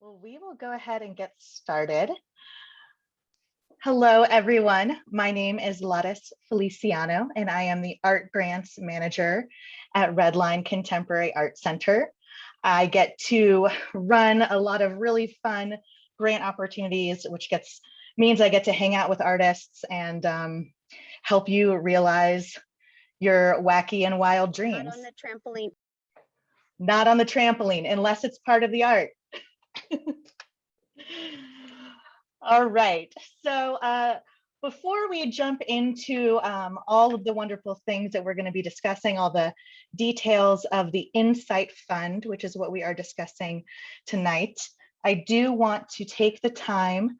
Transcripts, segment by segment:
Well, we will go ahead and get started. Hello, everyone. My name is Lattis Feliciano, and I am the Art Grants Manager at RedLine Contemporary Art Center. I get to run a lot of really fun grant opportunities, which means I get to hang out with artists and help you realize your wacky and wild dreams. Not on the trampoline. Not on the trampoline, unless it's part of the art. All right, so before we jump into all of the wonderful things that we're going to be discussing, all the details of the INSITE Fund, which is what we are discussing tonight, I do want to take the time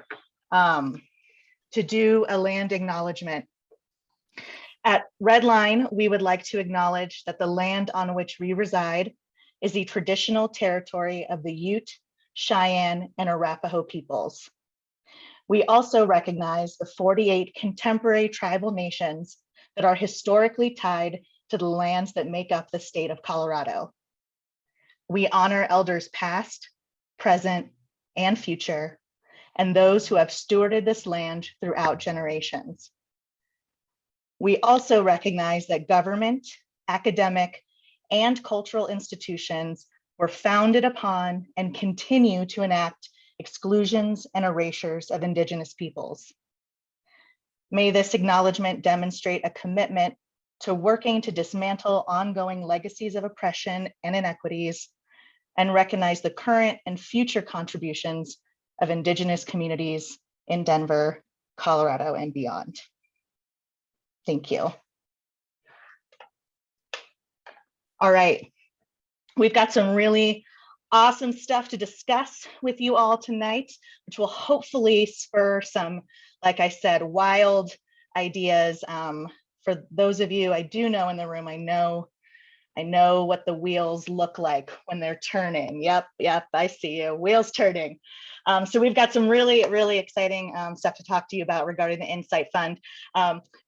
to do a land acknowledgement. At RedLine, we would like to acknowledge that the land on which we reside is the traditional territory of the Ute, Cheyenne, and Arapaho peoples. We also recognize the 48 contemporary tribal nations that are historically tied to the lands that make up the state of Colorado. We honor elders past, present, and future, and those who have stewarded this land throughout generations. We also recognize that government, academic, and cultural institutions were founded upon and continue to enact exclusions and erasures of Indigenous peoples. May this acknowledgement demonstrate a commitment to working to dismantle ongoing legacies of oppression and inequities and recognize the current and future contributions of Indigenous communities in Denver, Colorado, and beyond. Thank you. All right, we've got some really awesome stuff to discuss with you all tonight, which will hopefully spur some, like I said, wild ideas. For those of you I do know in the room, I know what the wheels look like when they're turning. Yep, I see you, wheels turning. So we've got some really exciting stuff to talk to you about regarding the INSITE Fund.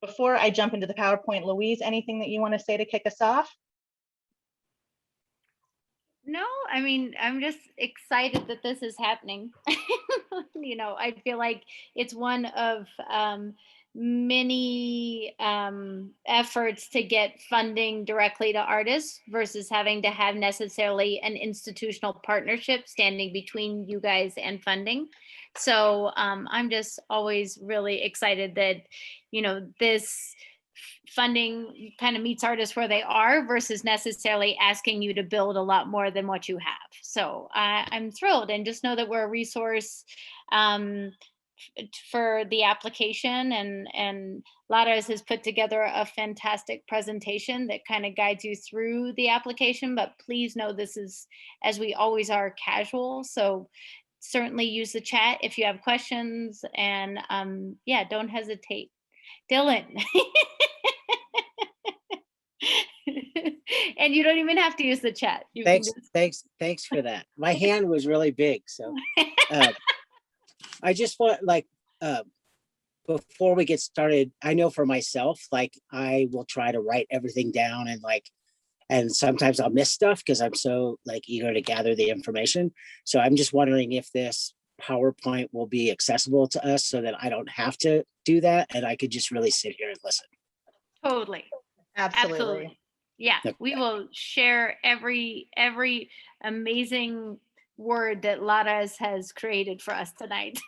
Before I jump into the PowerPoint, Louise, anything that you want to say to kick us off? No, I mean, I'm just excited that this is happening. You know, I feel like it's one of many efforts to get funding directly to artists versus having to have necessarily an institutional partnership standing between you guys and funding. So I'm just always really excited that, you know, this funding kind of meets artists where they are versus necessarily asking you to build a lot more than what you have. So I'm thrilled, and just know that we're a resource for the application, and Lattis has put together a fantastic presentation that kind of guides you through the application, but please know this is, as we always are, casual. So certainly use the chat if you have questions, and yeah, don't hesitate. Dylan. And you don't even have to use the chat. You thanks for that. My hand was really big, so I just want, like, before we get started, I know for myself, like, I will try to write everything down, and sometimes I'll miss stuff because I'm so, like, eager to gather the information. So I'm just wondering if this PowerPoint will be accessible to us so that I don't have to do that and I could just really sit here and listen. Totally. Absolutely. Yeah, we will share every amazing word that Lattis has created for us tonight.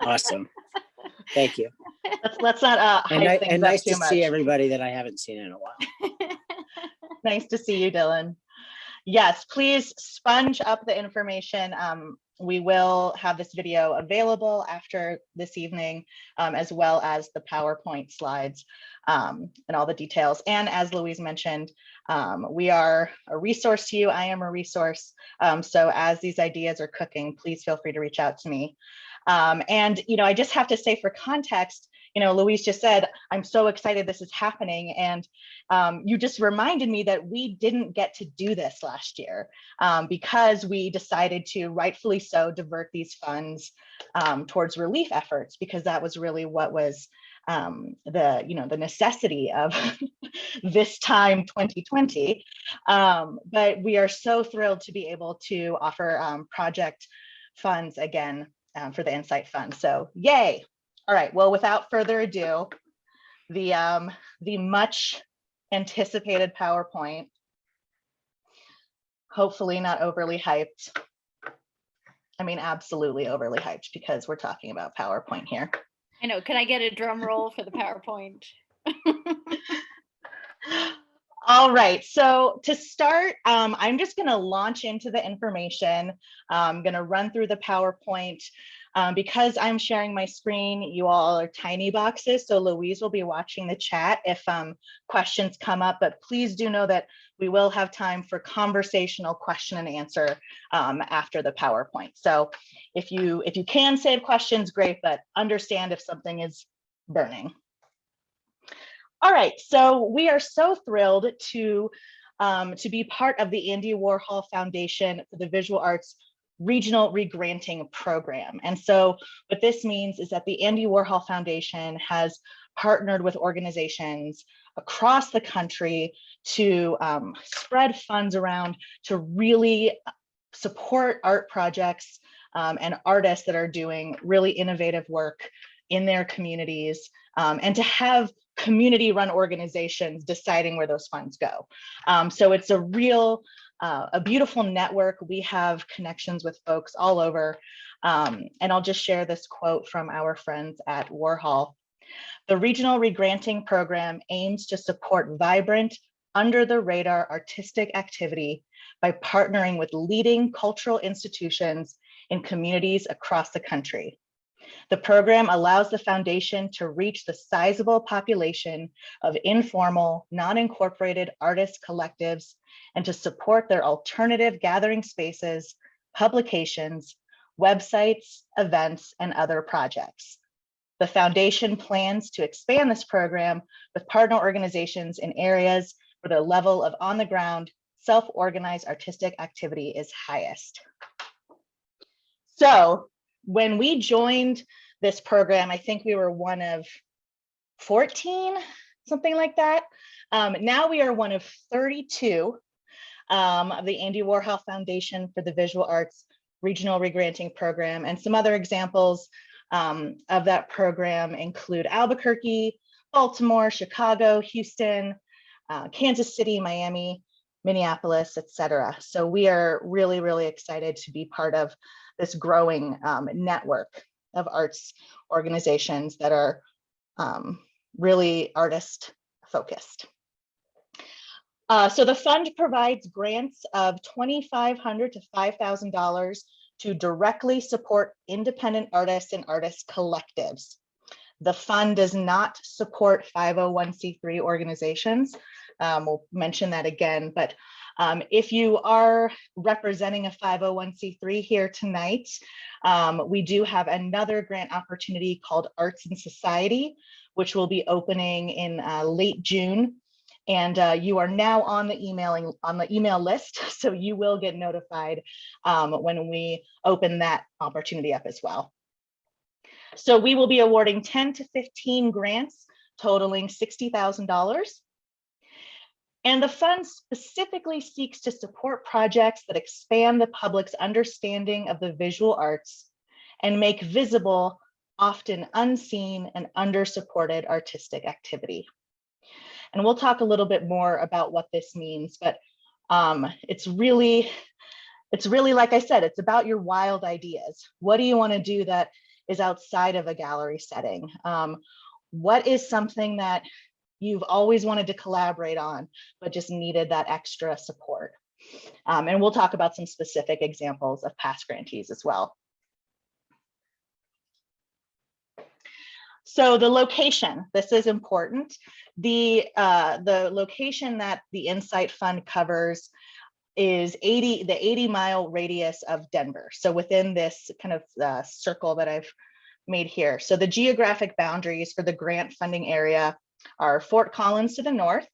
Awesome. Thank you. Let's not hype things and up nice too to much. see everybody that I haven't seen in a while. Nice to see you, Dylan. Yes, please sponge up the information. We will have this video available after this evening, as well as the PowerPoint slides and all the details. And as Louise mentioned, we are a resource to you. I am a resource. So as these ideas are cooking, please feel free to reach out to me. And, you know, I just have to say, for context, you know, Louise just said, I'm so excited this is happening. And you just reminded me that we didn't get to do this last year because we decided to, rightfully so, divert these funds towards relief efforts, because that was really what was the necessity of this time 2020. But we are so thrilled to be able to offer project funds again for the INSITE Fund. So yay. All right, well, without further ado, the much anticipated PowerPoint, hopefully not overly hyped. I mean, absolutely overly hyped because we're talking about PowerPoint here. I know. Can I get a drum roll for the PowerPoint? All right, so to start, I'm just going to launch into the information. I'm going to run through the PowerPoint. Because I'm sharing my screen, you all are tiny boxes, so Louise will be watching the chat if questions come up, but please do know that we will have time for conversational question and answer after the PowerPoint. So if you can save questions, great, but understand if something is burning. All right, so we are so thrilled to be part of the Andy Warhol Foundation for the Visual Arts Regional Regranting program. And so what this means is that the Andy Warhol Foundation has partnered with organizations across the country to spread funds around to really support art projects and artists that are doing really innovative work in their communities, and to have community-run organizations deciding where those funds go. So it's a beautiful network. We have connections with folks all over. And I'll just share this quote from our friends at Warhol. The Regional Regranting program aims to support vibrant, under-the-radar artistic activity by partnering with leading cultural institutions in communities across the country. The program allows the foundation to reach the sizable population of informal, non-incorporated artist collectives and to support their alternative gathering spaces, publications, websites, events, and other projects. The foundation plans to expand this program with partner organizations in areas where the level of on-the-ground, self-organized artistic activity is highest. So when we joined this program, I think we were one of 14, something like that. Now we are one of 32 of the Andy Warhol Foundation for the Visual Arts Regional Regranting program. And some other examples of that program include Albuquerque, Baltimore, Chicago, Houston, Kansas City, Miami, Minneapolis, etc. So we are really, really excited to be part of this growing network of arts organizations that are really artist focused. So the fund provides grants of $2,500 to $5,000 to directly support independent artists and artist collectives. The fund does not support 501c3 organizations. We'll mention that again, but if you are representing a 501c3 here tonight, we do have another grant opportunity called Arts and Society, which will be opening in late June. And you are now on the email list, so you will get notified when we open that opportunity up as well. So we will be awarding 10 to 15 grants totaling $60,000. And the fund specifically seeks to support projects that expand the public's understanding of the visual arts and make visible, often unseen and under-supported artistic activity. And we'll talk a little bit more about what this means, but it's really, like I said, it's about your wild ideas. What do you want to do that is outside of a gallery setting? What is something that you've always wanted to collaborate on, but just needed that extra support? And we'll talk about some specific examples of past grantees as well. So the location, this is important. The location that the INSITE Fund covers is the 80-mile radius of Denver. So within this kind of circle that I've made here. So the geographic boundaries for the grant funding area are Fort Collins to the north,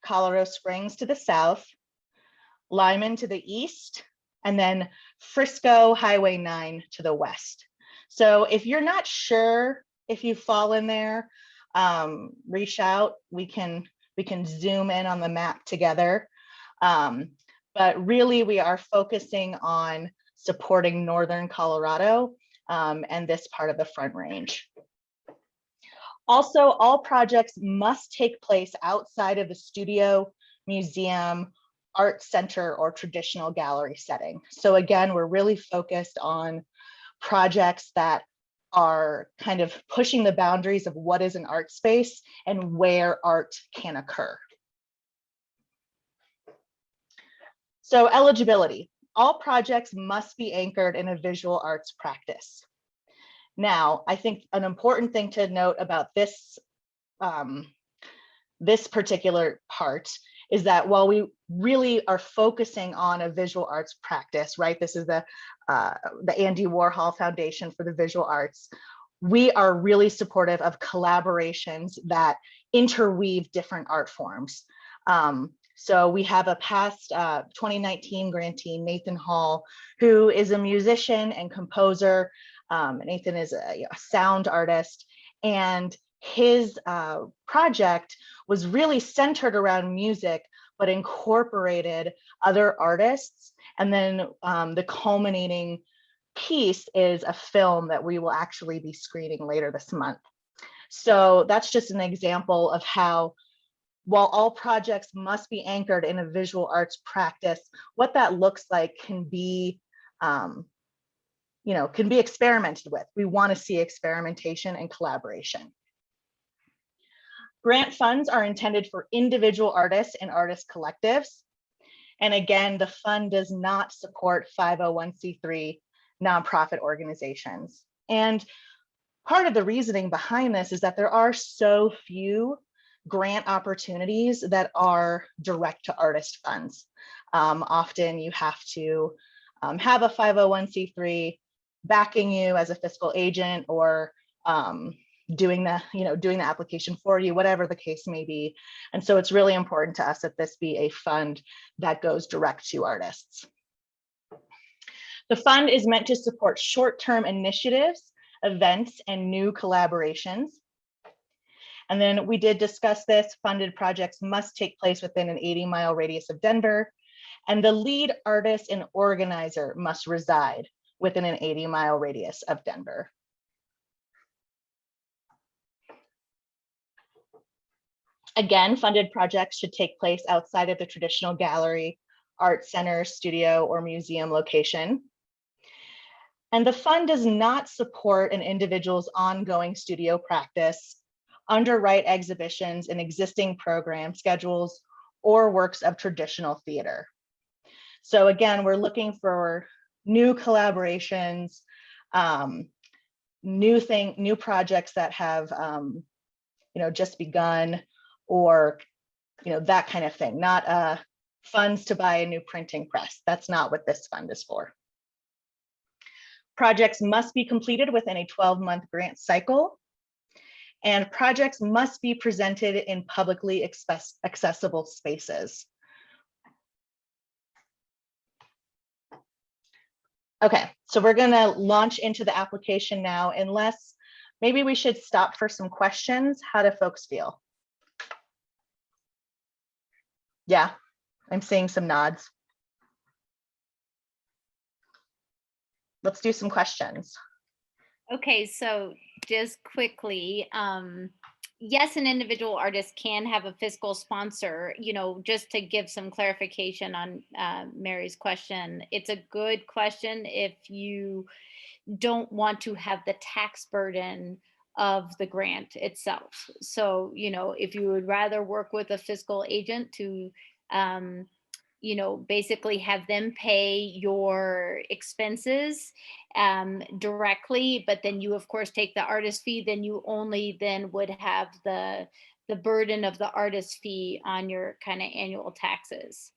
Colorado Springs to the south, Lyman to the east, and then Frisco Highway 9 to the west. So if you're not sure if you fall in there, reach out. We can zoom in on the map together. But really we are focusing on supporting Northern Colorado and this part of the Front Range. Also, all projects must take place outside of the studio, museum, art center, or traditional gallery setting. So again, we're really focused on projects that are kind of pushing the boundaries of what is an art space and where art can occur. So eligibility. All projects must be anchored in a visual arts practice. Now, I think an important thing to note about this, this particular part is that while we really are focusing on a visual arts practice, right? This is the Andy Warhol Foundation for the Visual Arts. We are really supportive of collaborations that interweave different art forms. So we have a past 2019 grantee, Nathan Hall, who is a musician and composer. Nathan is a sound artist, and his project was really centered around music, but incorporated other artists. And then the culminating piece is a film that we will actually be screening later this month. So that's just an example of how, while all projects must be anchored in a visual arts practice, what that looks like can be, can be experimented with. We want to see experimentation and collaboration. Grant funds are intended for individual artists and artist collectives. And again, the fund does not support 501c3 nonprofit organizations. And part of the reasoning behind this is that there are so few grant opportunities that are direct to artist funds. Often you have to have a 501c3 backing you as a fiscal agent, or doing the application for you, whatever the case may be. And so it's really important to us that this be a fund that goes direct to artists. The fund is meant to support short-term initiatives, events, and new collaborations. And then we did discuss this. Funded projects must take place within an 80-mile radius of Denver, and the lead artist and organizer must reside within an 80-mile radius of Denver. Again, funded projects should take place outside of the traditional gallery, art center, studio, or museum location. And the fund does not support an individual's ongoing studio practice, underwrite exhibitions in existing program schedules, or works of traditional theater. So again, we're looking for new collaborations, new projects that have just begun, or that kind of thing, not funds to buy a new printing press. That's not what this fund is for. Projects must be completed within a 12-month grant cycle, and projects must be presented in publicly accessible spaces. Okay, so we're gonna launch into the application now, unless maybe we should stop for some questions. How do folks feel? Yeah, I'm seeing some nods. Let's do some questions. Okay, so just quickly, yes, an individual artist can have a fiscal sponsor. Just to give some clarification on Mary's question, it's a good question if you don't want to have the tax burden of the grant itself. So, if you would rather work with a fiscal agent to basically have them pay your expenses directly, but then you of course take the artist fee, then you only then would have the burden of the artist fee on your kind of annual taxes.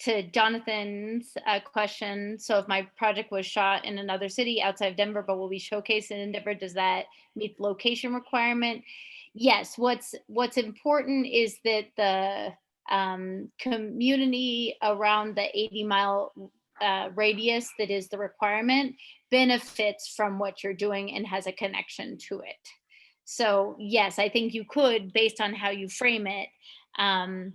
To Jonathan's question, so if my project was shot in another city outside of Denver, but will be showcased in Denver, does that meet the location requirement? Yes, what's important is that the community around the 80-mile radius that is the requirement benefits from what you're doing and has a connection to it. So yes, I think you could, based on how you frame it,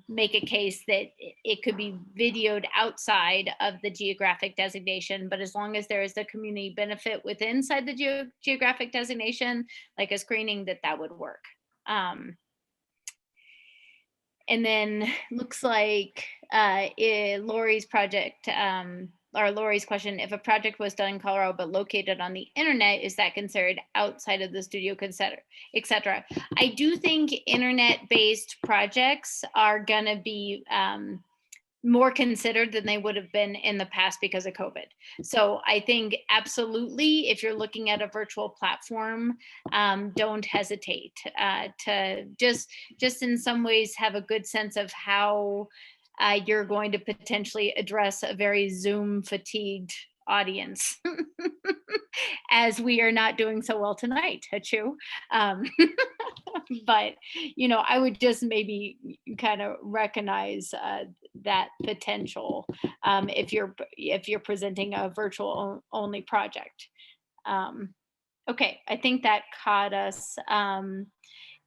make a case that it could be videoed outside of the geographic designation, but as long as there is a community benefit within inside the geographic designation, like a screening, that would work. And then looks like Lori's project, or Lori's question, if a project was done in Colorado but located on the internet, is that considered outside of the studio, etc.? I do think internet-based projects are gonna be more considered than they would have been in the past because of COVID. So I think absolutely, if you're looking at a virtual platform, don't hesitate to just in some ways have a good sense of how you're going to potentially address a very Zoom fatigued audience, as we are not doing so well tonight, Hachu. But I would just maybe kind of recognize that potential if you're presenting a virtual only project. Okay, I think that caught us.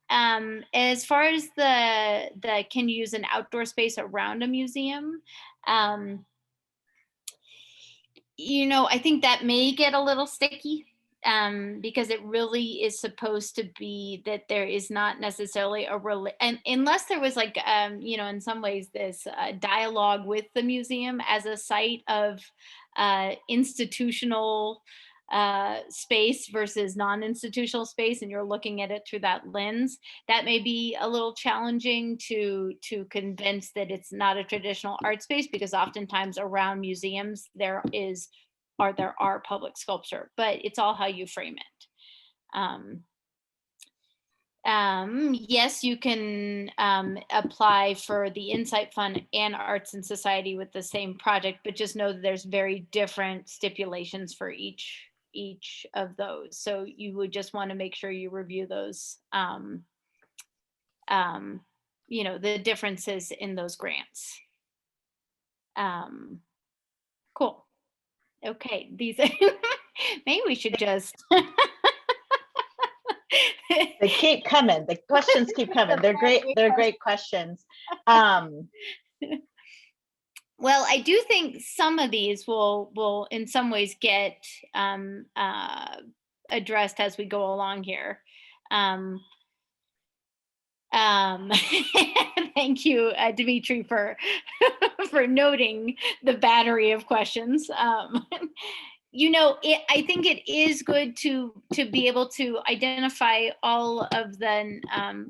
As far as the can you use an outdoor space around a museum? I think that may get a little sticky, because it really is supposed to be that there is not necessarily and unless there was like, in some ways this dialogue with the museum as a site of institutional space versus non-institutional space, and you're looking at it through that lens, that may be a little challenging to convince that it's not a traditional art space, because oftentimes around museums there are public sculpture, but it's all how you frame it. Yes, you can apply for the INSITE Fund and Arts and Society with the same project, but just know that there's very different stipulations for each of those. So you would just want to make sure you review those, the differences in those grants. Cool. Okay, these maybe we should just They keep coming. The questions keep coming. They're great. They're great questions. Well, I do think some of these will in some ways get addressed as we go along here. Thank you, Dimitri, for for noting the battery of questions. I think it is good to be able to identify all of the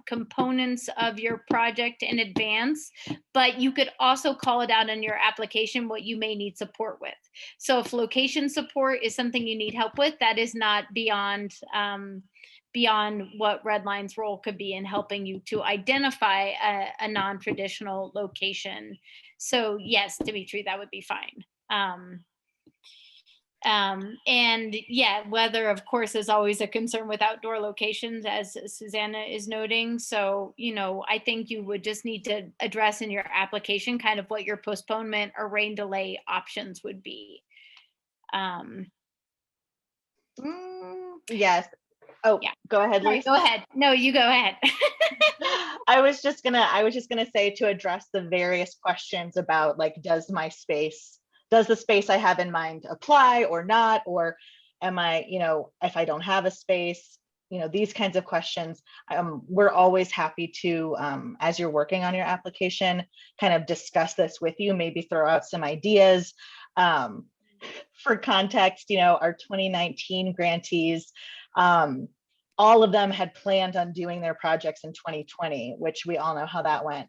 components of your project in advance, but you could also call it out in your application what you may need support with. So if location support is something you need help with, that is not beyond what RedLine's role could be in helping you to identify a non-traditional location. So yes, Dimitri, that would be fine. And yeah, weather, of course, is always a concern with outdoor locations, as Susanna is noting. So, I think you would just need to address in your application kind of what your postponement or rain delay options would be. Yes. Oh, yeah. Go ahead, Lisa. Go ahead. No, you go ahead. I was just gonna say, to address the various questions about, like, does the space I have in mind apply or not, or am I, if I don't have a space, these kinds of questions. We're always happy to, as you're working on your application, kind of discuss this with you, maybe throw out some ideas. For context, our 2019 grantees, all of them had planned on doing their projects in 2020, which we all know how that went.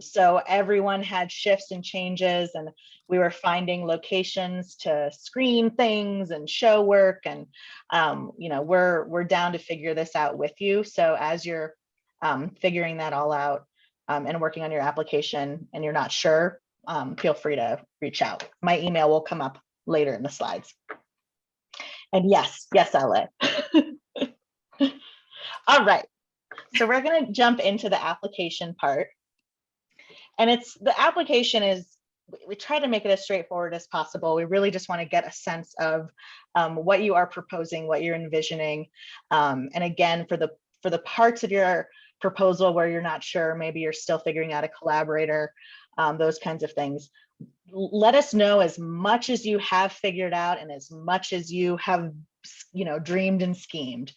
So everyone had shifts and changes, and we were finding locations to screen things and show work. And, we're down to figure this out with you. So as you're figuring that all out and working on your application and you're not sure, feel free to reach out. My email will come up later in the slides. And yes, LA. All right, so we're going to jump into the application part. And the application is, we try to make it as straightforward as possible. We really just want to get a sense of what you are proposing, what you're envisioning. And again, for for the parts of your proposal where you're not sure, maybe you're still figuring out a collaborator, those kinds of things. Let us know as much as you have figured out and as much as you have, dreamed and schemed.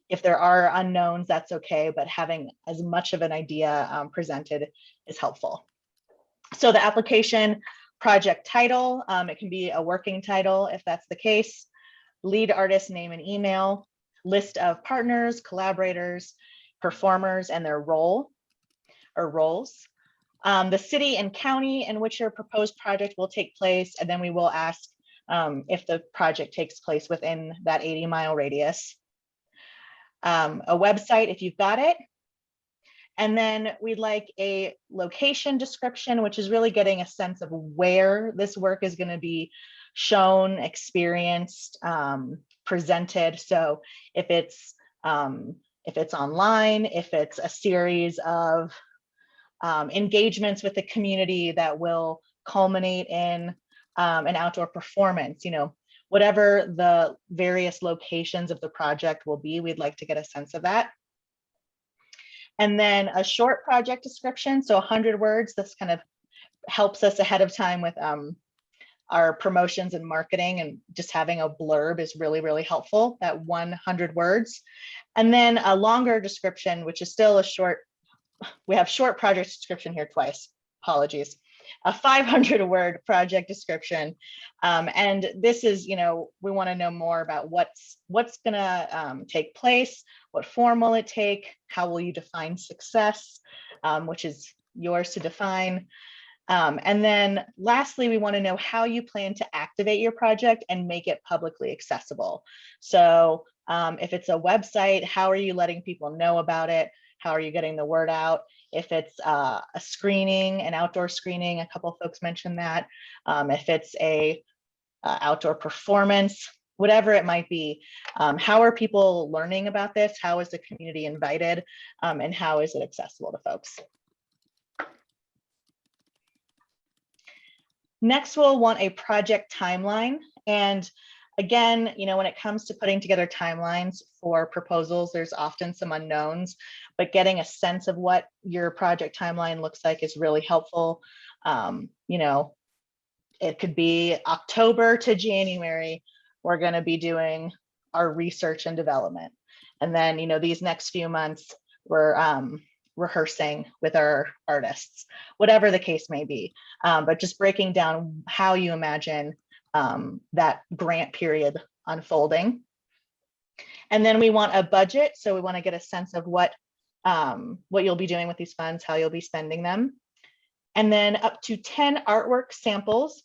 If there are unknowns, that's okay, but having as much of an idea presented is helpful. So the application project title, it can be a working title if that's the case, lead artist name and email, list of partners, collaborators, performers, and their role or roles. The city and county in which your proposed project will take place, and then we will ask if the project takes place within that 80-mile radius. A website if you've got it. And then we'd like a location description, which is really getting a sense of where this work is going to be shown, experienced, presented. So if it's online, if it's a series of engagements with the community that will culminate in an outdoor performance, whatever the various locations of the project will be, we'd like to get a sense of that. And then a short project description, so 100 words. This kind of helps us ahead of time with our promotions and marketing, and just having a blurb is really, really helpful, that 100 words. And then a longer description, which is still a short, we have short project description here twice, apologies. A 500-word project description. And this is, we want to know more about what's going to take place, what form will it take, how will you define success, which is yours to define. And then lastly, we want to know how you plan to activate your project and make it publicly accessible. So if it's a website, how are you letting people know about it? How are you getting the word out? If it's a screening, an outdoor screening, a couple of folks mentioned that. If it's a outdoor performance, whatever it might be, how are people learning about this? How is the community invited? And how is it accessible to folks? Next, we'll want a project timeline. And again, when it comes to putting together timelines for proposals, there's often some unknowns, but getting a sense of what your project timeline looks like is really helpful. It could be October to January, we're going to be doing our research and development. And then, these next few months, we're rehearsing with our artists, whatever the case may be. But just breaking down how you imagine that grant period unfolding. And then we want a budget. So we want to get a sense of what you'll be doing with these funds, how you'll be spending them. And then up to 10 artwork samples.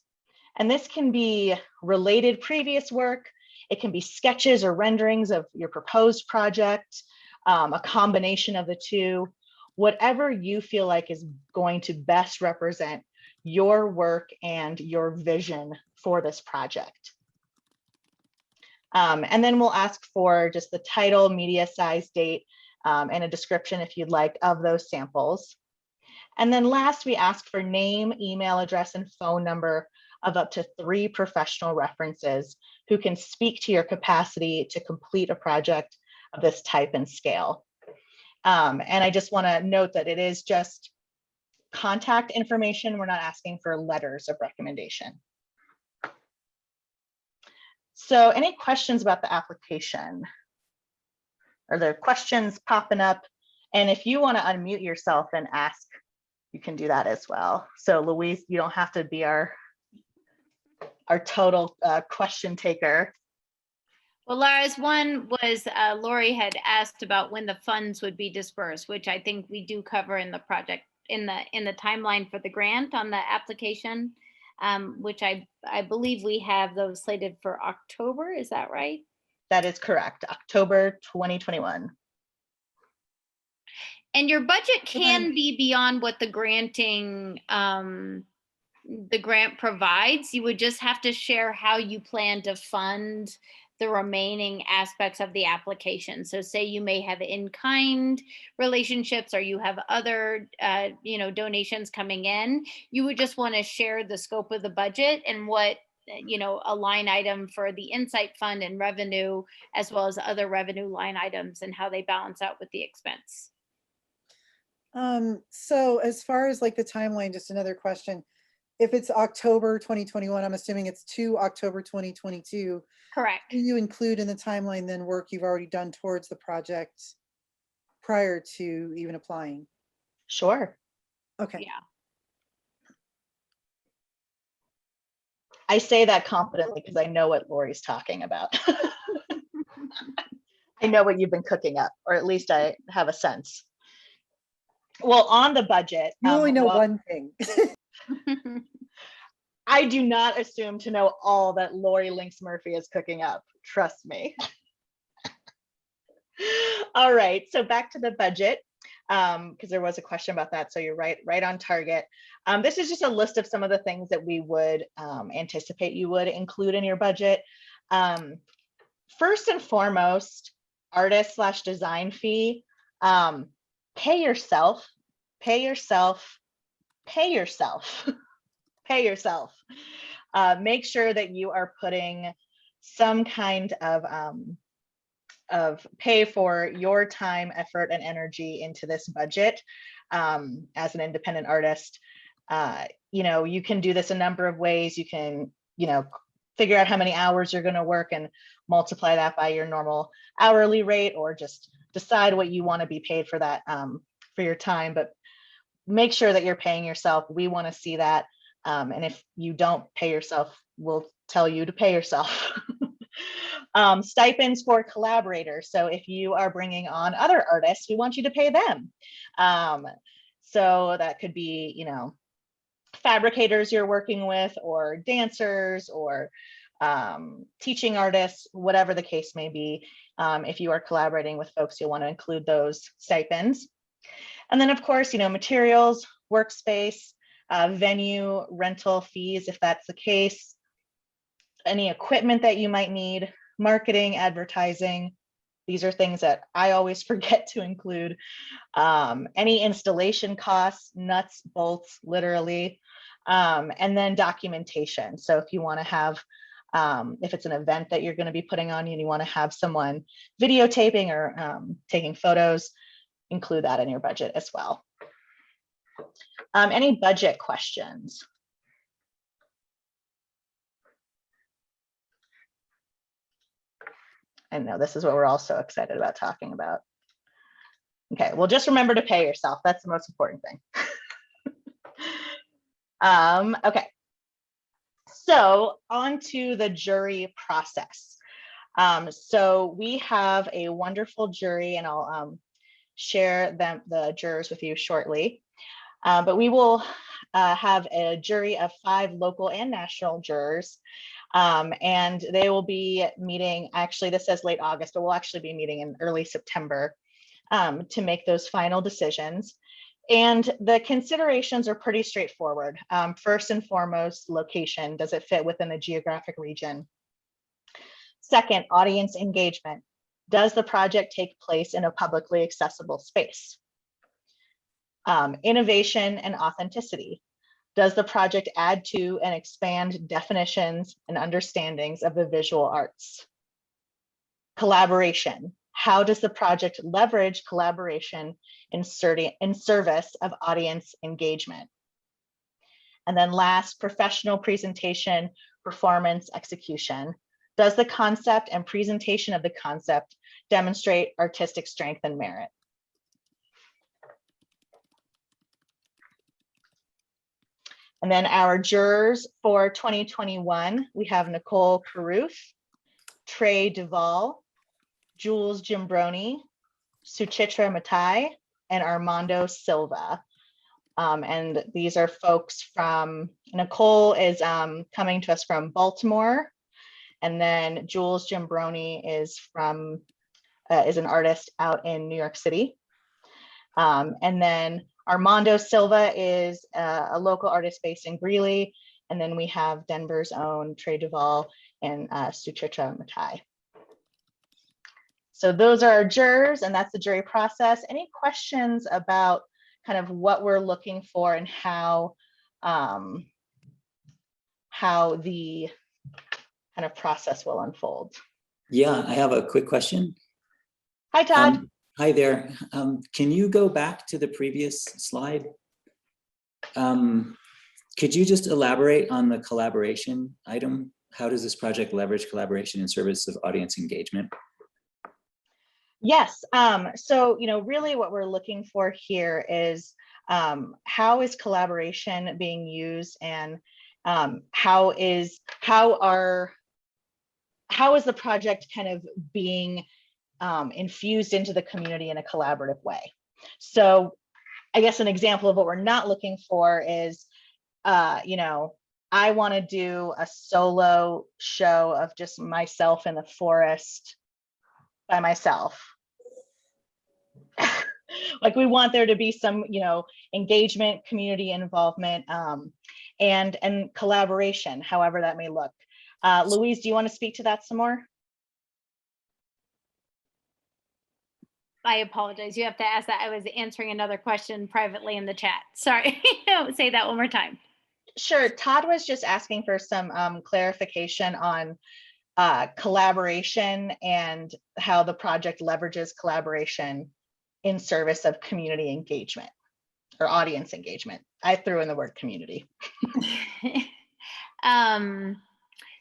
And this can be related previous work. It can be sketches or renderings of your proposed project, a combination of the two, whatever you feel like is going to best represent your work and your vision for this project. And then we'll ask for just the title, media size, date, and a description, if you'd like, of those samples. And then last, we ask for name, email address, and phone number of up to 3 professional references who can speak to your capacity to complete a project of this type and scale. And I just want to note that it is just contact information. We're not asking for letters of recommendation. So any questions about the application? Are there questions popping up? And if you want to unmute yourself and ask, you can do that as well. So Louise, you don't have to be our total question taker. Well, Lara's one was Lori had asked about when the funds would be dispersed, which I think we do cover in the project in the timeline for the grant on the application, which I believe we have those slated for October. Is that right? That is correct. October 2021. And your budget can be beyond what the granting the grant provides. You would just have to share how you plan to fund the remaining aspects of the application. So say you may have in-kind relationships or you have other donations coming in, you would just want to share the scope of the budget and what you know, a line item for the INSITE Fund and revenue, as well as other revenue line items and how they balance out with the expense. So as far as like the timeline, just another question. If it's October 2021, I'm assuming it's to October 2022. Correct. Do you include in the timeline then work you've already done towards the project prior to even applying? Sure. Okay. Yeah. I say that confidently because I know what Lori's talking about. I know what you've been cooking up, or at least I have a sense. Well, on the budget, You only know well, one thing. I do not assume to know all that Lori Lynx Murphy is cooking up. Trust me. All right, so back to the budget, because there was a question about that. So you're right on target. This is just a list of some of the things that we would anticipate you would include in your budget. First and foremost, artist/design fee. Pay yourself, pay yourself, pay yourself, pay yourself. Make sure that you are putting some kind of pay for your time, effort, and energy into this budget. As an independent artist, you know, you can do this a number of ways. You can, you know, figure out how many hours you're going to work and multiply that by your normal hourly rate, or just decide what you want to be paid for that, for your time. But make sure that you're paying yourself. We want to see that. And if you don't pay yourself, we'll tell you to pay yourself. Stipends for collaborators. So if you are bringing on other artists, we want you to pay them. So that could be, you know, fabricators you're working with, or dancers, or teaching artists, whatever the case may be. If you are collaborating with folks, you'll want to include those stipends. And then of course, you know, materials, workspace, venue rental fees, if that's the case, any equipment that you might need, marketing, advertising. These are things that I always forget to include. Any installation costs, nuts, bolts, literally, and then documentation. So if you want to have, if it's an event that you're going to be putting on and you want to have someone videotaping or taking photos, include that in your budget as well. Any budget questions? I know this is what we're all so excited about talking about. Okay, well, just remember to pay yourself. That's the most important thing. Okay, so on to the jury process. So we have a wonderful jury, and I'll share the jurors with you shortly. But we will have a jury of 5 local and national jurors. And they will be meeting, actually this says late August, but we'll actually be meeting in early September to make those final decisions. And the considerations are pretty straightforward. First and foremost, location. Does it fit within the geographic region? Second, audience engagement. Does the project take place in a publicly accessible space? Innovation and authenticity. Does the project add to and expand definitions and understandings of the visual arts? Collaboration. How does the project leverage collaboration in service of audience engagement? And then last, professional presentation, performance, execution. Does the concept and presentation of the concept demonstrate artistic strength and merit? And then our jurors for 2021, we have Nicole Carruth, Trey Duvall, Jules Gimbroni, Suchitra Matai, and Armando Silva. And these are folks from, Nicole is coming to us from Baltimore, and then Jules Gimbroni is from, is an artist out in New York City. And then Armando Silva is a local artist based in Greeley. And then we have Denver's own Trey Duvall and Suchitra Matai. So those are our jurors, and that's the jury process. Any questions about kind of what we're looking for and how the kind of process will unfold. Yeah, I have a quick question. Hi, Todd. Hi there. Can you go back to the previous slide? Could you just elaborate on the collaboration item? How does this project leverage collaboration in service of audience engagement? Yes. So, really what we're looking for here is how is collaboration being used, and how is the project kind of being infused into the community in a collaborative way. So I guess an example of what we're not looking for is, I want to do a solo show of just myself in the forest by myself. Like, we want there to be some, engagement, community involvement, and collaboration, however that may look. Louise, do you want to speak to that some more? I apologize. You have to ask that. I was answering another question privately in the chat. Sorry. Say that one more time. Sure. Todd was just asking for some clarification on collaboration and how the project leverages collaboration in service of community engagement or audience engagement. I threw in the word community.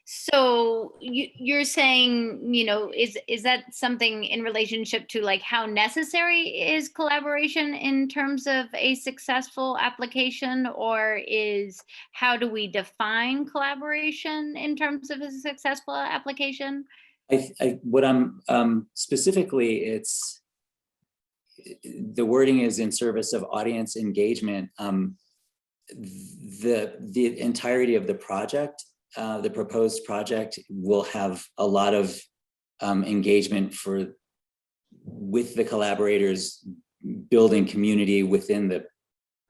So you're saying, is that something in relationship to like how necessary is collaboration in terms of a successful application, or is how do we define collaboration in terms of a successful application? What I'm specifically, it's the wording is in service of audience engagement. The entirety of the project, the proposed project, will have a lot of engagement with the collaborators, building community within the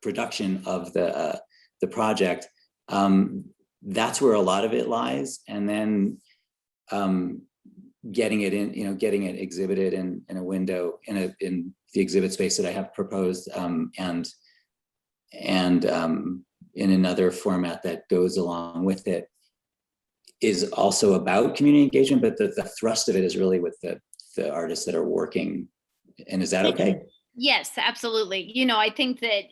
production of the project. That's where a lot of it lies, and then getting it in, getting it exhibited in a window in the exhibit space that I have proposed, and in another format that goes along with it, is also about community engagement, but the thrust of it is really with the artists that are working. And is that okay? Yes, absolutely. I think that,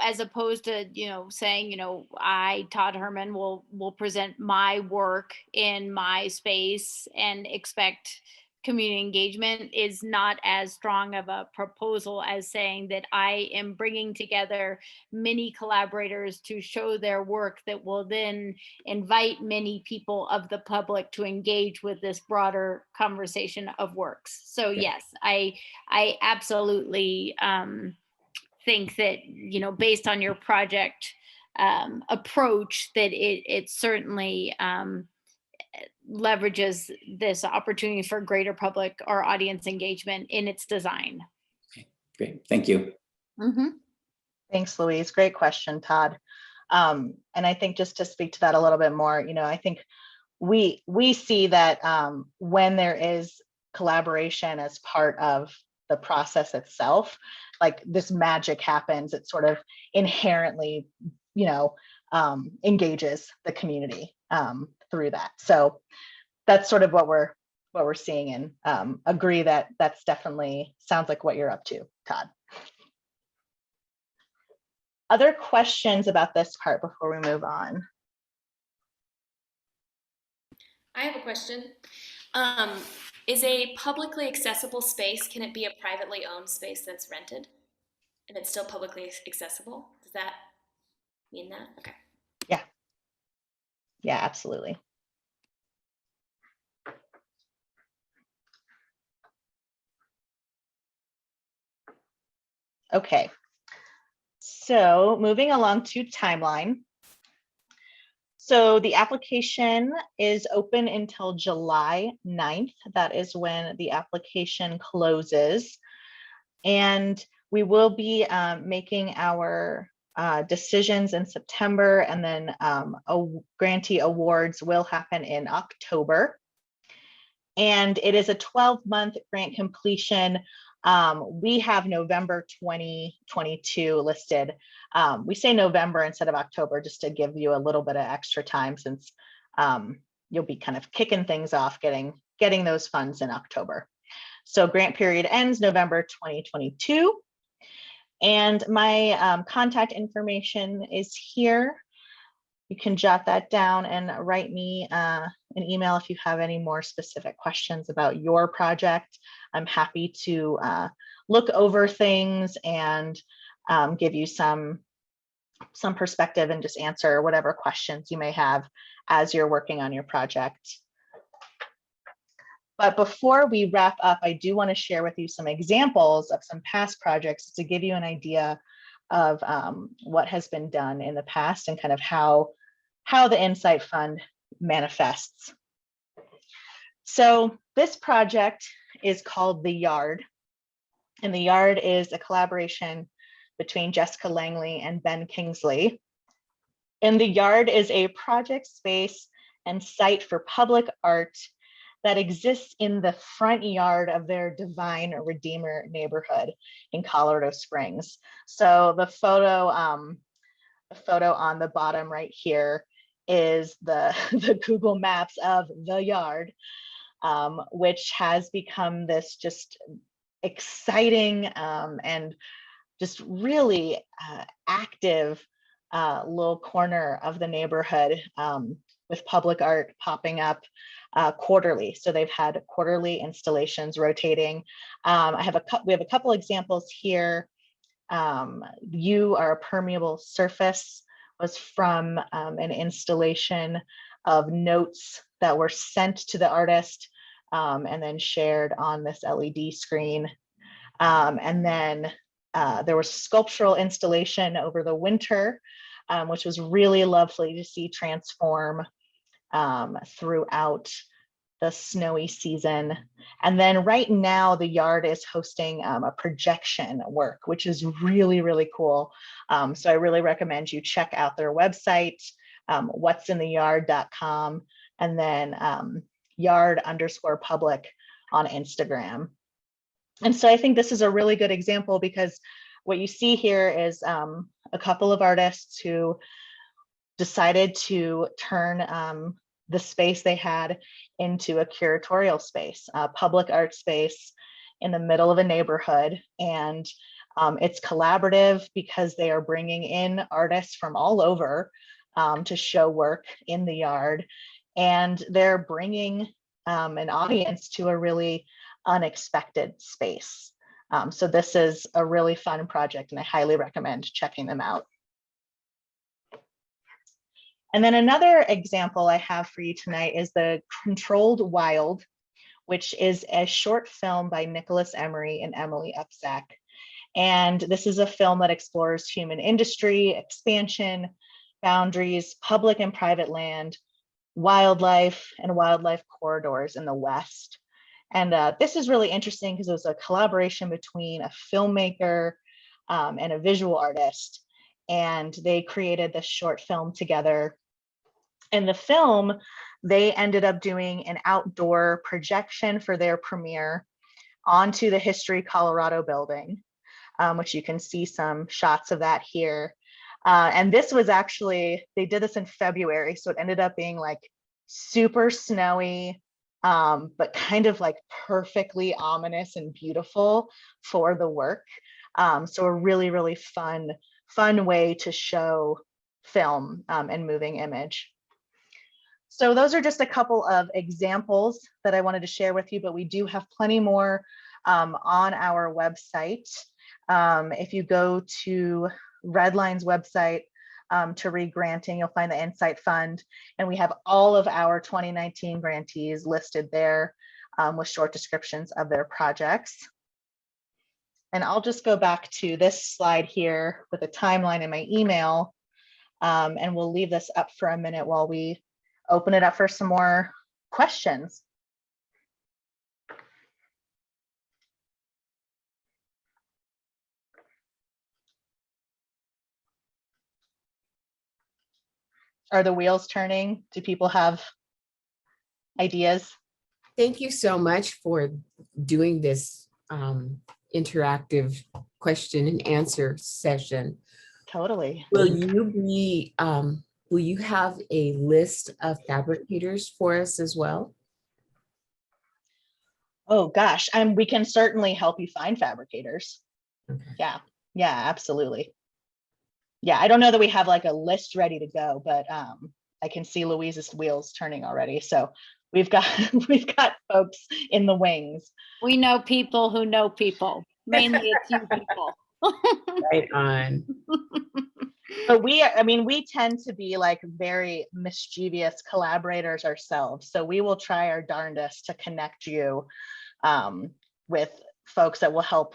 as opposed to, saying, I, Todd Herman, will present my work in my space and expect community engagement, is not as strong of a proposal as saying that I am bringing together many collaborators to show their work that will then invite many people of the public to engage with this broader conversation of works. So yes, I absolutely think that, based on your project approach, that it certainly leverages this opportunity for greater public or audience engagement in its design. Okay, great, thank you. Mm-hmm. Thanks, Louise. Great question, Todd. And I think just to speak to that a little bit more, I think we see that when there is collaboration as part of the process itself, like, this magic happens. It sort of inherently, engages the community through that. So that's sort of what we're seeing, and agree that that's definitely sounds like what you're up to, Todd. Other questions about this part before we move on? I have a question. Is a publicly accessible space, can it be a privately owned space that's rented and it's still publicly accessible? Does that mean that? Okay. Yeah, absolutely. Okay, so moving along to timeline. So the application is open until July 9th. That is when the application closes. And we will be making our decisions in September, and then grantee awards will happen in October. And it is a 12-month grant completion. We have November 2022 listed. We say November instead of October, just to give you a little bit of extra time, since you'll be kind of kicking things off, getting those funds in October. So grant period ends November 2022. And my contact information is here. You can jot that down and write me an email if you have any more specific questions about your project. I'm happy to look over things and give you some perspective and just answer whatever questions you may have as you're working on your project. But before we wrap up, I do want to share with you some examples of some past projects to give you an idea of what has been done in the past and kind of how the INSITE Fund manifests. So this project is called The Yard, and The Yard is a collaboration between Jessica Langley and Ben Kingsley. And The Yard is a project space and site for public art that exists in the front yard of their Divine Redeemer neighborhood in Colorado Springs. So the photo on the bottom right here is the Google Maps of The Yard, which has become this just exciting and just really active little corner of the neighborhood with public art popping up quarterly. So they've had quarterly installations rotating. We have a couple examples here. You Are a Permeable Surface was from an installation of notes that were sent to the artist and then shared on this LED screen. And then there was sculptural installation over the winter, which was really lovely to see transform throughout the snowy season. And then right now the Yard is hosting a projection work, which is really, really cool. So I really recommend you check out their website, what'sintheyard.com, and then yard_public on Instagram. And so I think this is a really good example because what you see here is a couple of artists who decided to turn the space they had into a curatorial space, a public art space in the middle of a neighborhood. And it's collaborative because they are bringing in artists from all over to show work in the Yard. And they're bringing an audience to a really unexpected space. So this is a really fun project and I highly recommend checking them out. And then another example I have for you tonight is the Controlled Wild, which is a short film by Nicholas Emery and Emily Upsack. And this is a film that explores human industry, expansion, boundaries, public and private land, wildlife, and wildlife corridors in the West. And this is really interesting because it was a collaboration between a filmmaker and a visual artist. And they created this short film together. In the film, they ended up doing an outdoor projection for their premiere onto the History Colorado building, which you can see some shots of that here. And this was actually, they did this in February, so it ended up being like super snowy, but kind of like perfectly ominous and beautiful for the work. So a really, really fun way to show film and moving image. So those are just a couple of examples that I wanted to share with you, but we do have plenty more on our website. If you go to RedLine's website to regranting, you'll find the INSITE Fund, and we have all of our 2019 grantees listed there with short descriptions of their projects. And I'll just go back to this slide here with a timeline in my email, and we'll leave this up for a minute while we open it up for some more questions. Are the wheels turning? Do people have ideas? Thank you so much for doing this interactive question and answer session. Totally. Will you be will you have a list of fabricators for us as well? Oh gosh, we can certainly help you find fabricators. Okay. Yeah, absolutely. Yeah, I don't know that we have like a list ready to go, but I can see Louise's wheels turning already. So we've got folks in the wings. We know people who know people, mainly a few people. Right on. But we tend to be like very mischievous collaborators ourselves. So we will try our darndest to connect you with folks that will help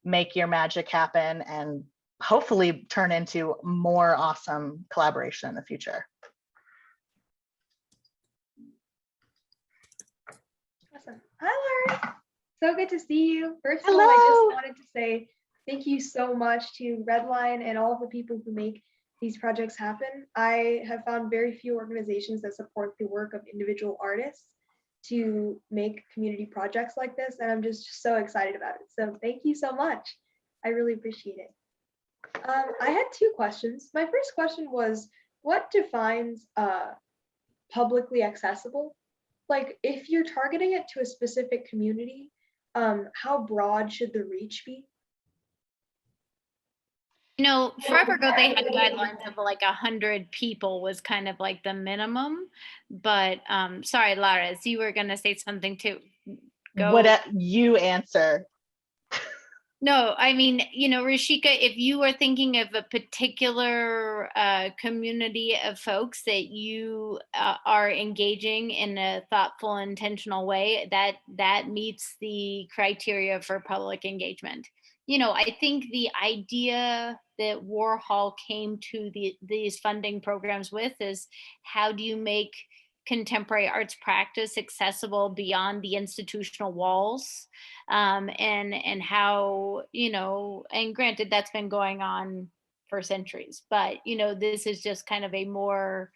make your magic happen and hopefully turn into more awesome collaboration in the future. Awesome. Hi, Laura. So good to see you. First of all, I just wanted to say thank you so much to RedLine and all of the people who make these projects happen. I have found very few organizations that support the work of individual artists to make community projects like this, and I'm just so excited about it. So thank you so much. I really appreciate it. I had two questions. My first question was, what defines publicly accessible? Like, if you're targeting it to a specific community, how broad should the reach be? You know, forever ago, they had guidelines of like 100 people was kind of like the minimum. But sorry, Laris, you were going to say something too. Go. What you answer? No, I mean, you know, Rashika, if you are thinking of a particular community of folks that you are engaging in a thoughtful, intentional way, that meets the criteria for public engagement. You know, I think the idea that Warhol came to these funding programs with is, how do you make contemporary arts practice accessible beyond the institutional walls, and how, you know, and granted that's been going on for centuries, but you know, this is just kind of a more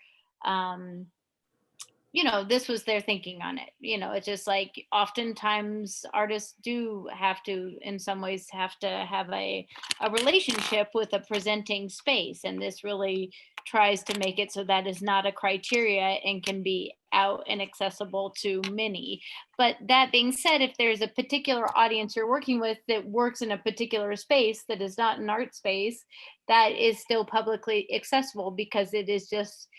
you know, this was their thinking on it. You know, it's just like oftentimes artists do have to, in some ways, have to have a relationship with a presenting space. And this really tries to make it so that is not a criteria and can be out and accessible to many. But that being said, if there's a particular audience you're working with that works in a particular space that is not an art space, that is still publicly accessible because it is just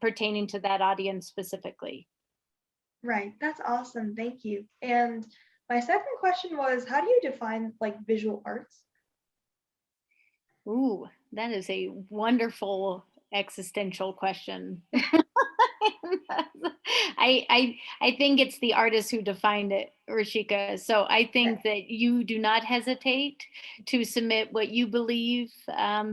pertaining to that audience specifically. Right, that's awesome, thank you. And my second question was, how do you define like visual arts? Ooh, that is a wonderful existential question. I think it's the artist who defined it, Rashika. So I think that you do not hesitate to submit what you believe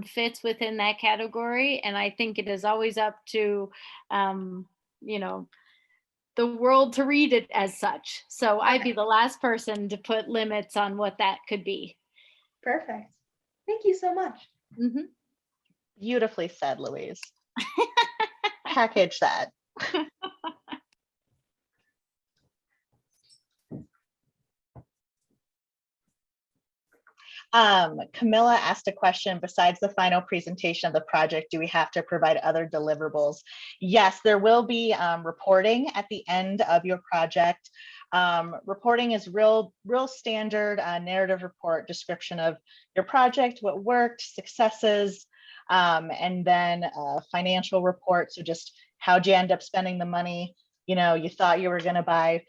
fits within that category. And I think it is always up to, you know, the world to read it as such. So I'd be the last person to put limits on what that could be. Perfect. Thank you so much. Mm-hmm. Beautifully said, Louise. Package that. Camilla asked a question, besides the final presentation of the project, do we have to provide other deliverables? Yes, there will be reporting at the end of your project. Reporting is real standard narrative report, description of your project, what worked, successes, and then a financial report. So just how'd you end up spending the money? You know, you thought you were going to buy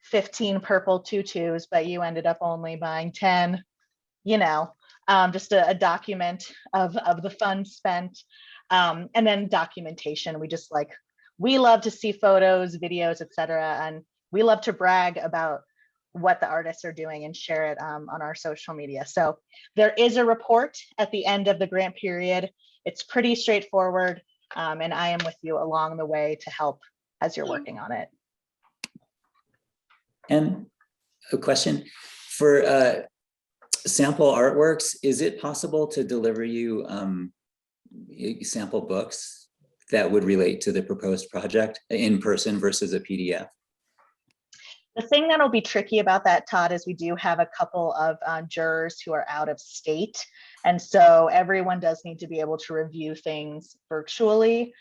15 purple tutus, but you ended up only buying 10. You know, just a document of the funds spent, and then documentation. We love to see photos, videos, etc., and we love to brag about what the artists are doing and share it on our social media. So there is a report at the end of the grant period. It's pretty straightforward, and I am with you along the way to help as you're working on it. And a question for sample artworks, is it possible to deliver you sample books that would relate to the proposed project in person versus a PDF? The thing that'll be tricky about that, Todd, is we do have a couple of jurors who are out of state. And so everyone does need to be able to review things virtually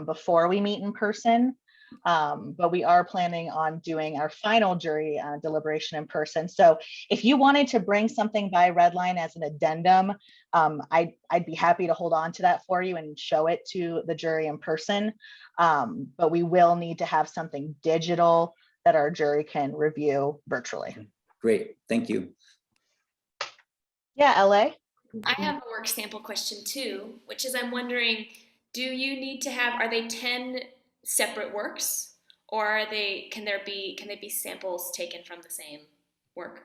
before we meet in person. But we are planning on doing our final jury deliberation in person. So if you wanted to bring something by RedLine as an addendum, I'd be happy to hold on to that for you and show it to the jury in person. But we will need to have something digital that our jury can review virtually. Great, thank you. Yeah, LA. I have a work sample question too, which is I'm wondering, do you need to have, are they 10 separate works, or are they, can they be samples taken from the same work?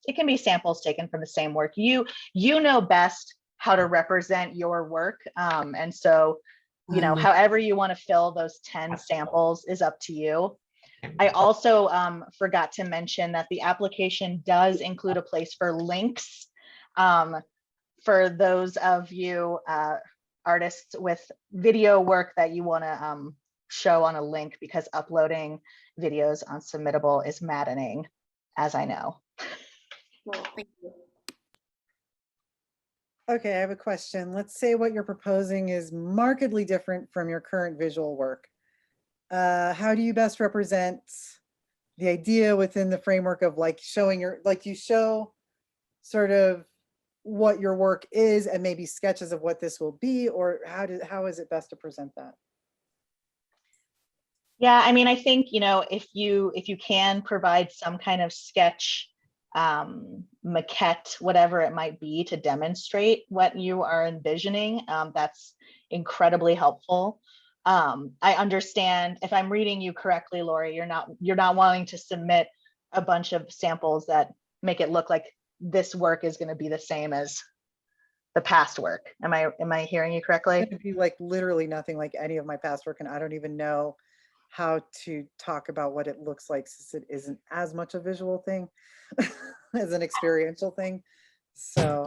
It can be samples taken from the same work. You know best how to represent your work. And so, you know, however you want to fill those 10 samples is up to you. I also forgot to mention that the application does include a place for links for those of you artists with video work that you want to show on a link, because uploading videos on Submittable is maddening, as I know. Well, thank you. Okay, I have a question. Let's say what you're proposing is markedly different from your current visual work. How do you best represent the idea within the framework of like showing your, like you show sort of what your work is and maybe sketches of what this will be, or how is it best to present that? Yeah, I mean, I think, you know, if you can provide some kind of sketch, maquette, whatever it might be, to demonstrate what you are envisioning, that's incredibly helpful. I understand, if I'm reading you correctly, Lori, you're not wanting to submit a bunch of samples that make it look like this work is going to be the same as the past work. Am I hearing you correctly? It would be like literally nothing like any of my past work, and I don't even know how to talk about what it looks like, since it isn't as much a visual thing as an experiential thing. So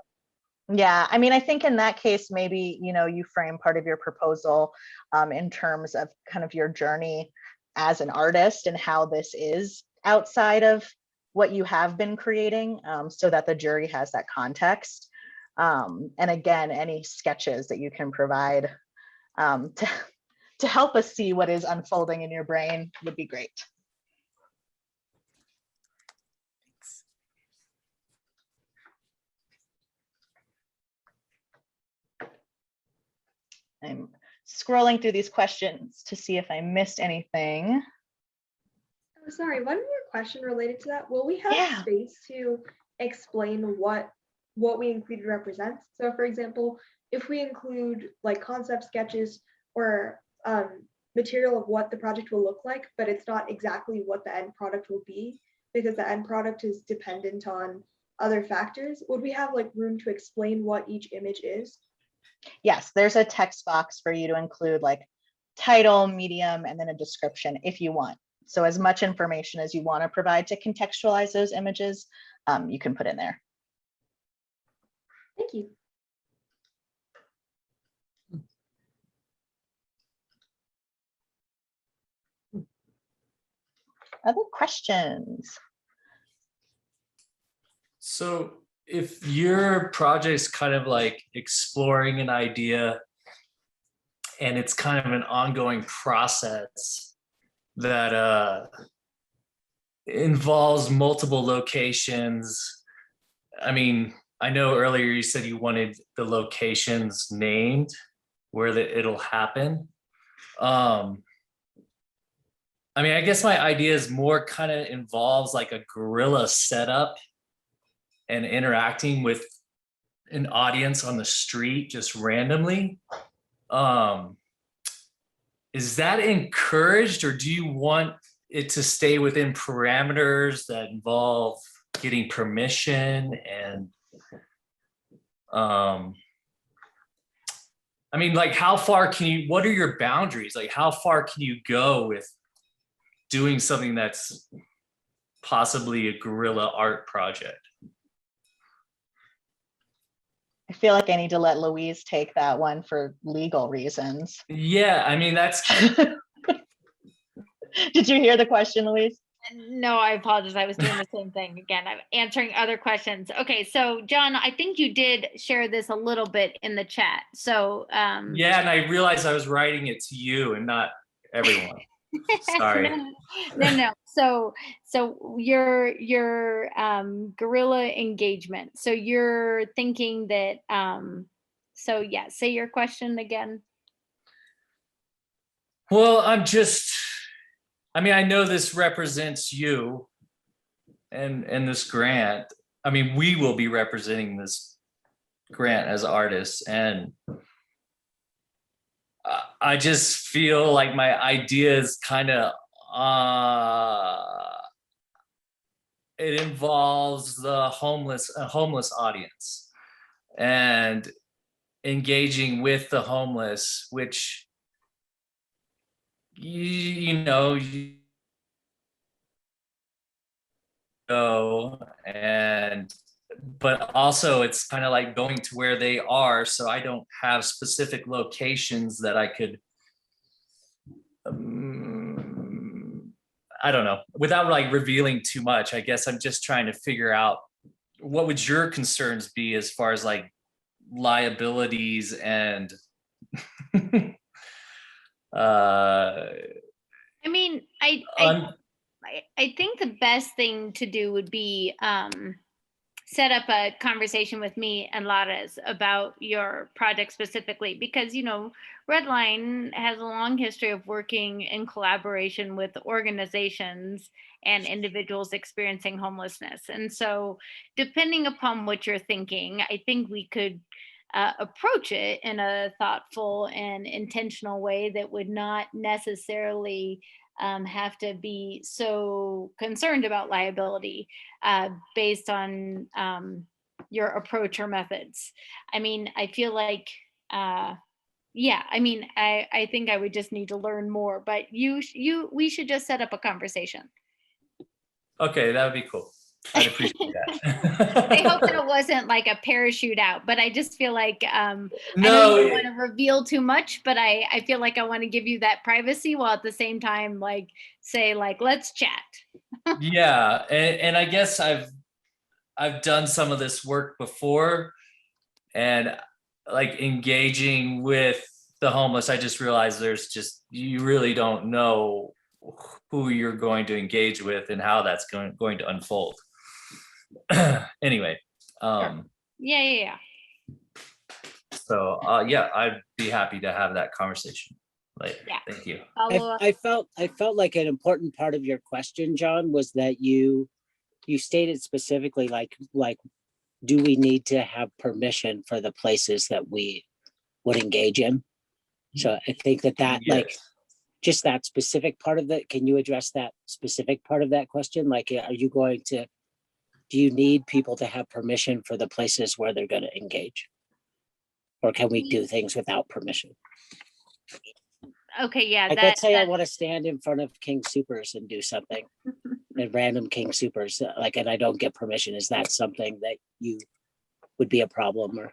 yeah, I mean, I think in that case, maybe, you know, you frame part of your proposal in terms of kind of your journey as an artist and how this is outside of what you have been creating, so that the jury has that context. And again, any sketches that you can provide to help us see what is unfolding in your brain would be great. I'm scrolling through these questions to see if I missed anything. Oh, sorry, one more question related to that. Will we have space to explain what we included represents? So for example, if we include like concept sketches or material of what the project will look like, but it's not exactly what the end product will be, because the end product is dependent on other factors, would we have like room to explain what each image is? Yes, there's a text box for you to include like title, medium, and then a description if you want. So as much information as you want to provide to contextualize those images, you can put in there. Thank you. Other questions? So if your project's kind of like exploring an idea and it's kind of an ongoing process that involves multiple locations, I mean, I know earlier you said you wanted the locations named where it'll happen. I mean, I guess my idea is more kind of involves like a guerrilla setup and interacting with an audience on the street just randomly. Is that encouraged, or do you want it to stay within parameters that involve getting permission? And I mean, like, how far can you, what are your boundaries? Like, how far can you go with doing something that's possibly a guerrilla art project? I feel like I need to let Louise take that one for legal reasons. Yeah, I mean, that's. Did you hear the question, Louise? No, I apologize. I was doing the same thing again. I'm answering other questions. Okay, so John, I think you did share this a little bit in the chat. So Yeah, and I realized I was writing it to you and not everyone. Sorry. No. So your guerrilla engagement. So you're thinking that so yeah, say your question again. Well, I mean, I know this represents you and this grant. I mean, we will be representing this grant as artists, and I just feel like my idea is kind of it involves the homeless audience and engaging with the homeless, which you know and but also it's kind of like going to where they are, so I don't have specific locations that I could I don't know, without like revealing too much. I guess I'm just trying to figure out what would your concerns be as far as like liabilities and I mean, I think the best thing to do would be set up a conversation with me and Lares about your project specifically, because, you know, RedLine has a long history of working in collaboration with organizations and individuals experiencing homelessness. And so depending upon what you're thinking, I think we could approach it in a thoughtful and intentional way that would not necessarily have to be so concerned about liability based on your approach or methods. I mean, I feel like, yeah, I mean, I think I would just need to learn more, but we should just set up a conversation. Okay, that would be cool. I'd appreciate that. I hope that it wasn't like a parachute out, but I just feel like I know No, you don't want to reveal too much, but I feel like I want to give you that privacy while at the same time like say like let's chat. yeah, and I guess I've done some of this work before, and like engaging with the homeless, I just realized you really don't know who you're going to engage with and how that's going to unfold. Anyway, Yeah. so yeah, I'd be happy to have that conversation later. Yeah. Thank you. I felt like an important part of your question, John, was that you stated specifically like do we need to have permission for the places that we would engage in? So I think that Yes. like just that specific part of it, can you address that specific part of that question? Like, do you need people to have permission for the places where they're going to engage? Or can we do things without permission? Okay, yeah. Like, let's say I want to stand in front of King Supers and do something, and random King Supers, like, and I don't get permission. Is that something that you would be a problem? Or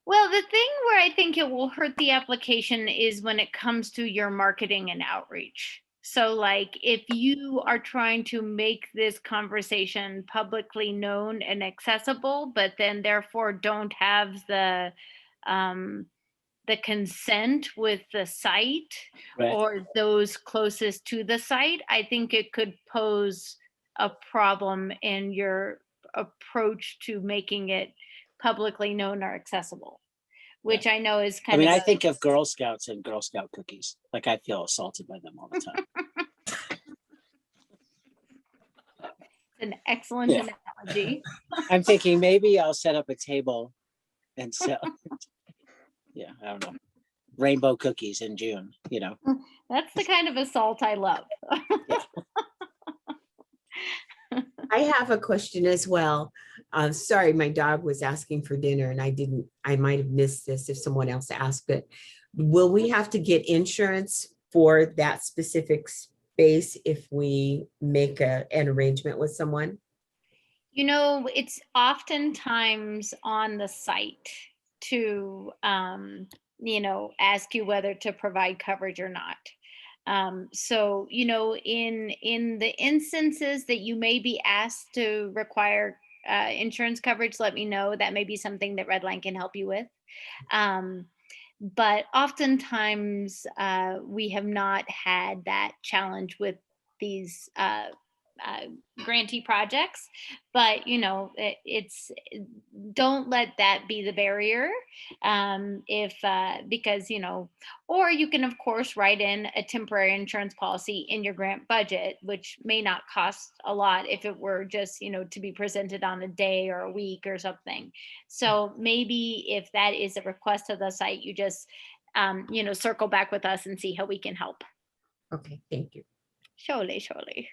Well, the thing where I think it will hurt the application is when it comes to your marketing and outreach. So like if you are trying to make this conversation publicly known and accessible, but then therefore don't have the consent with the site Right. or those closest to the site, I think it could pose a problem in your approach to making it publicly known or accessible, which I know is I kind mean, of I think of Girl Scouts and Girl Scout cookies. Like I feel assaulted by them all the time. an excellent Yeah. analogy. I'm thinking maybe I'll set up a table and sell. Yeah, I don't know. Rainbow cookies in June, you know. That's the kind of assault I love. I have a question as well. Sorry, my dog was asking for dinner and I might have missed this if someone else asked it. Will we have to get insurance for that specific space if we make an arrangement with someone? You know, it's oftentimes on the site to, ask you whether to provide coverage or not. So, you know, in the instances that you may be asked to require insurance coverage, let me know. That may be something that RedLine can help you with. But oftentimes we have not had that challenge with these grantee projects, but you know, don't let that be the barrier. Because you know, or you can of course write in a temporary insurance policy in your grant budget, which may not cost a lot if it were just, you know, to be presented on a day or a week or something. So maybe if that is a request of the site, you just you know, circle back with us and see how we can help. Okay, thank you. Surely, surely.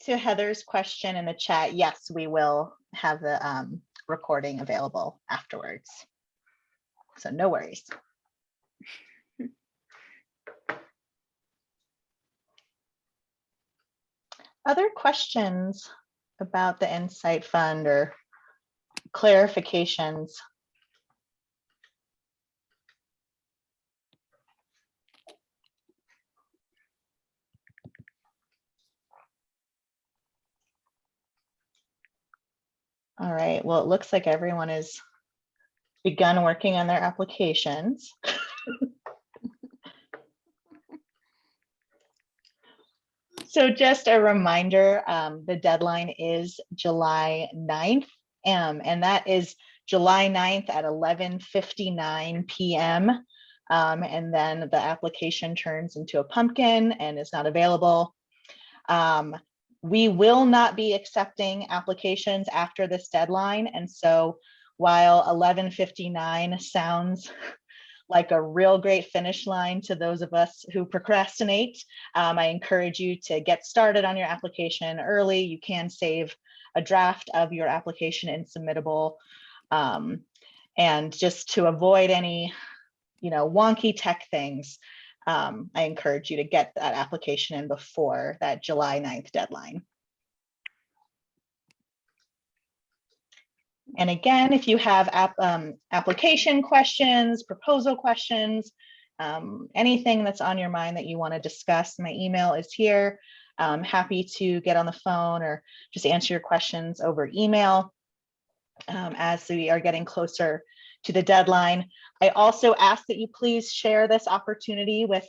To Heather's question in the chat, yes, we will have the recording available afterwards. So no worries. Other questions about the INSITE Fund or clarifications? All right, well, it looks like everyone has begun working on their applications. So just a reminder, the deadline is July 9th, and that is July 9th at 11:59 p.m. And then the application turns into a pumpkin and is not available. We will not be accepting applications after this deadline. And so while 11:59 sounds like a real great finish line to those of us who procrastinate, I encourage you to get started on your application early. You can save a draft of your application in Submittable. And just to avoid any, you know, wonky tech things, I encourage you to get that application in before that July 9th deadline. And again, if you have application questions, proposal questions, anything that's on your mind that you want to discuss, my email is here. I'm happy to get on the phone or just answer your questions over email as we are getting closer to the deadline. I also ask that you please share this opportunity with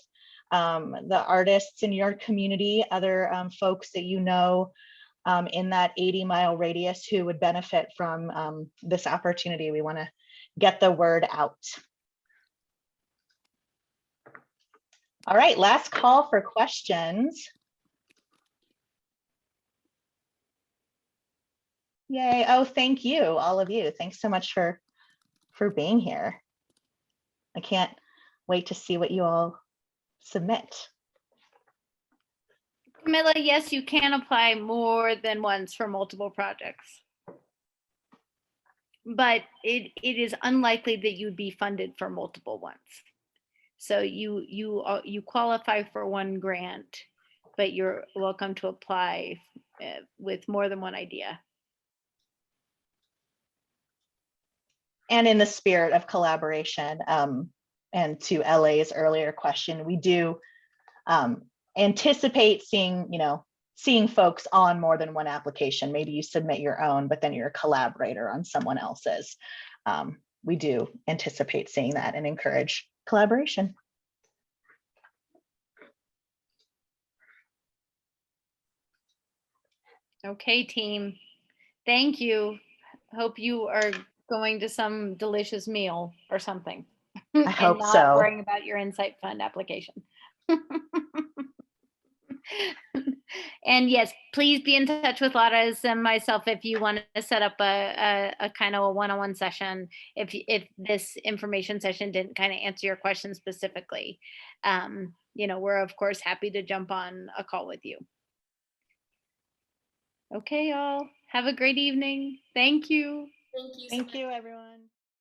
the artists in your community, other folks that you know in that 80-mile radius who would benefit from this opportunity. We want to get the word out. All right, last call for questions. Yay, oh, thank you, all of you. Thanks so much for being here. I can't wait to see what you all submit. Camilla, yes, you can apply more than once for multiple projects. But it is unlikely that you'd be funded for multiple ones. So you qualify for one grant, but you're welcome to apply with more than one idea. And in the spirit of collaboration, and to LA's earlier question, we do anticipate seeing folks on more than one application. Maybe you submit your own, but then you're a collaborator on someone else's. We do anticipate seeing that and encourage collaboration. Okay, team. Thank you. Hope you are going to some delicious meal or something. I hope and not so. worrying about your INSITE Fund application. And yes, please be in touch with Laura's and myself if you want to set up a kind of a one-on-one session. If this information session didn't kind of answer your question specifically, you know, we're of course happy to jump on a call with you. Okay, y'all. Have a great evening. Thank you. Thank you. Thank you, everyone.